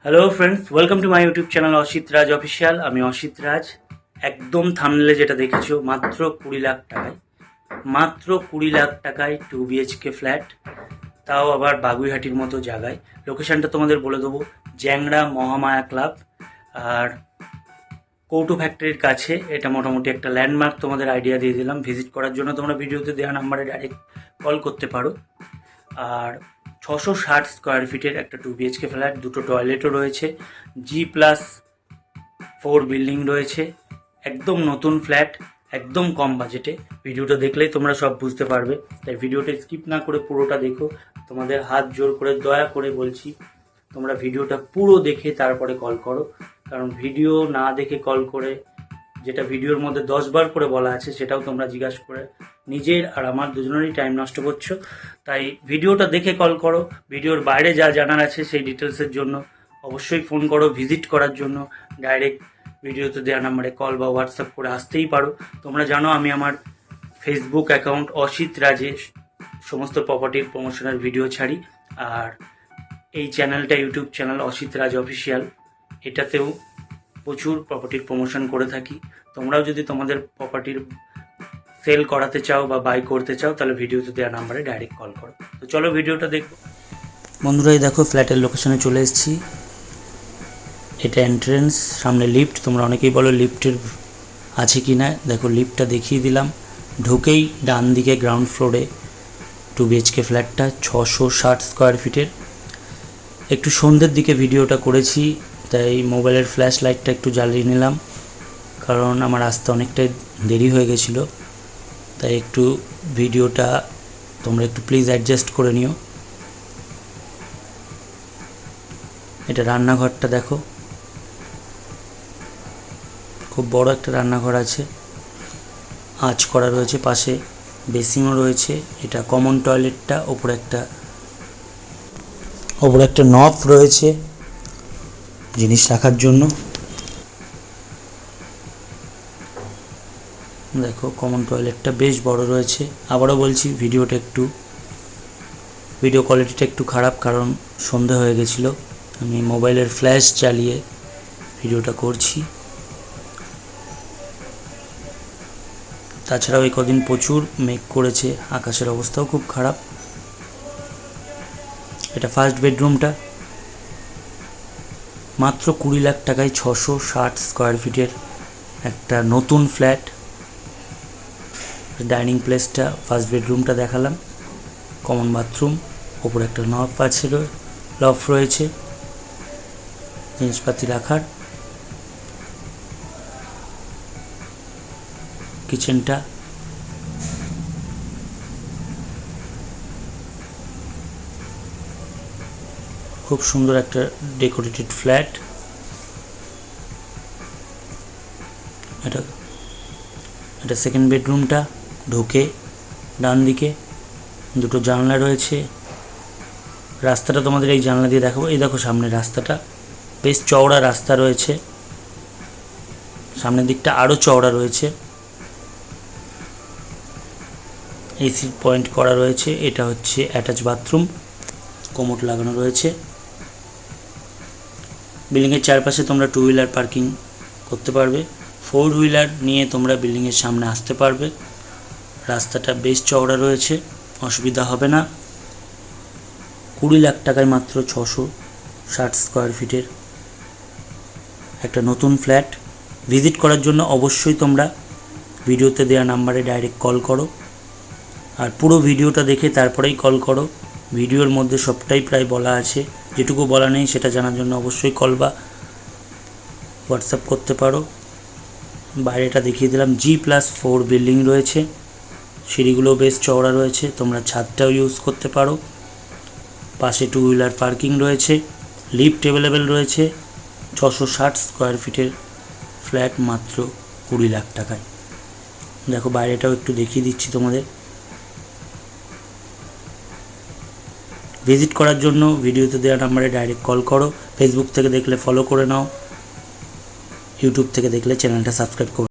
Hello friends, welcome to my YouTube channel Asit Raj official. আমি অসিত রাজ। একদম থাম্বনেলে যেটা দেখেছো, মাত্র 20 লাখ টাকায়, মাত্র 20 লাখ টাকায় 2 BHK ফ্ল্যাট, তাও আবার বাগুইহাটির মতো জায়গায়। লোকেশানটা তোমাদের বলে দেবো, জ্যাংড়া মহামায়া ক্লাব আর কৌটো ফ্যাক্টরির কাছে। এটা মোটামুটি একটা ল্যান্ডমার্ক, তোমাদের আইডিয়া দিয়ে দিলাম। ভিজিট করার জন্য তোমরা ভিডিওতে দেওয়া নাম্বারে ডাইরেক্ট কল করতে পারো। আর 660 স্কোয়ার ফিটের একটা 2 BHK ফ্ল্যাট, দুটো টয়লেটও রয়েছে, G+4 বিল্ডিং রয়েছে, একদম নতুন ফ্ল্যাট, একদম কম বাজেটে। ভিডিওটা দেখলেই তোমরা সব বুঝতে পারবে, তাই ভিডিওটা স্কিপ না করে পুরোটা দেখো। তোমাদের হাত জোর করে দয়া করে বলছি, তোমরা ভিডিওটা পুরো দেখে তারপরে কল করো, কারণ ভিডিও না দেখে কল করে যেটা ভিডিওর মধ্যে 10 বার করে বলা আছে সেটাও তোমরা জিজ্ঞাসা করে নিজের আর আমার দুজনেরই টাইম নষ্ট করছো। তাই ভিডিওটা দেখে কল করো। ভিডিওর বাইরে যা জানার আছে সেই ডিটেলসের জন্য অবশ্যই ফোন করো। ভিজিট করার জন্য ডাইরেক্ট ভিডিওতে দেওয়া নাম্বারে কল বা হোয়াটসঅ্যাপ করে আসতেই পারো। তোমরা জানো আমি আমার ফেসবুক অ্যাকাউন্ট অসিত রাজেশ সমস্ত প্রপার্টির প্রমোশনের ভিডিও ছাড়ি, আর এই চ্যানেলটা ইউটিউব চ্যানেল অসিত রাজ অফিসিয়াল, এটাতেও প্রচুর প্রপার্টির প্রমোশন করে থাকি। তোমরাও যদি তোমাদের প্রপার্টির সেল করাতে চাও বা বাই করতে চাও, তাহলে ভিডিওতে দেওয়া নাম্বারে ডাইরেক্ট কল করো। তো চলো ভিডিওটা দেখো। বন্ধুরা, এই দেখো ফ্ল্যাটের লোকেশনে চলে এসেছি। এটা এন্ট্রেন্স, সামনে লিফট। তোমরা অনেকেই বলো লিফটের আছে কি না, দেখো লিফটটা দেখিয়ে দিলাম। ঢুকেই ডান দিকে গ্রাউন্ড ফ্লোরে 2 BHK ফ্ল্যাটটা, 660 স্কোয়ার ফিটের। একটু সন্ধ্যের দিকে ভিডিওটা করেছি, তাই মোবাইলের ফ্ল্যাশ লাইটটা একটু জ্বালিয়ে নিলাম, কারণ আমার আসতে অনেকটাই দেরি হয়ে গেছিলো। তাই একটু ভিডিওটা তোমরা একটু প্লিজ অ্যাডজাস্ট করে নিও। এটা রান্নাঘরটা দেখো, খুব বড় একটা রান্নাঘর আছে, আঁচ করা রয়েছে, পাশে বেসিনও রয়েছে। এটা কমন টয়লেটটা, ওপরে একটা নব রয়েছে জিনিস রাখার জন্য। দেখো কমন টয়লেটটা বেশ বড় রয়েছে। আবারও বলছি, ভিডিও কোয়ালিটিটা একটু খারাপ, কারণ সন্ধে হয়ে গেছিলো। আমি মোবাইলের ফ্ল্যাশ চালিয়ে ভিডিওটা করছি। তাছাড়াও এই কদিন প্রচুর মেঘ করেছে, আকাশের অবস্থাও খুব খারাপ। এটা ফার্স্ট বেডরুমটা, মাত্র 20 লাখ টাকায় 660 স্কোয়ার ফিটের একটা নতুন ফ্ল্যাট। ডাইনিং প্লেসটা, ফার্স্ট বেডরুমটা দেখালাম, কমন বাথরুম, ওপরে একটা নব আছে, লফ রয়েছে জিনিসপাতি রাখার। কিচেনটা, খুব সুন্দর একটা ডেকোরেটেড ফ্ল্যাট। এটা সেকেন্ড বেডরুমটা, ঢুকে ডান দিকে দুটো জানলা রয়েছে। রাস্তাটা তোমাদের এই জানলা দিয়ে দেখাবো। এই দেখো সামনে রাস্তাটা, বেশ চওড়া রাস্তা রয়েছে, সামনের দিকটা আরও চওড়া রয়েছে। এসি পয়েন্ট করা রয়েছে। এটা হচ্ছে অ্যাটাচ বাথরুম, কোমোড লাগানো রয়েছে। বিল্ডিংয়ের চারপাশে তোমরা 2 হুইলার পার্কিং করতে পারবে, 4 হুইলার নিয়ে তোমরা বিল্ডিংয়ের সামনে আসতে পারবে। রাস্তাটা বেশ চওড়া রয়েছে, অসুবিধা হবে না। 20 লাখ টাকায় মাত্র 660 স্কোয়ার ফিটের একটা নতুন ফ্ল্যাট। ভিজিট করার জন্য অবশ্যই তোমরা ভিডিওতে দেওয়া নাম্বারে ডাইরেক্ট কল করো, আর পুরো ভিডিওটা দেখে তারপরেই কল করো। ভিডিওর মধ্যে সবটাই প্রায় বলা আছে, যেটুকু বলা নেই সেটা জানার জন্য অবশ্যই কল বা হোয়াটসঅ্যাপ করতে পারো। বাইরেটা দেখিয়ে দিলাম, G+4 বিল্ডিং রয়েছে, সিঁড়িগুলো বেশ চওড়া রয়েছে, তোমরা ছাদটাও ইউজ করতে পারো। পাশে 2 হুইলার পার্কিং রয়েছে, লিফট অ্যাভেলেবেল রয়েছে। 660 স্কোয়ার ফিটের ফ্ল্যাট মাত্র 20 লাখ টাকায়। দেখো বাইরেটাও একটু দেখিয়ে দিচ্ছি তোমাদের। ভিজিট করার জন্য ভিডিওতে দেওয়া নাম্বারে ডাইরেক্ট কল করো। ফেসবুক থেকে দেখলে ফলো করে নাও, ইউটিউব থেকে দেখলে চ্যানেলটা সাবস্ক্রাইব করো।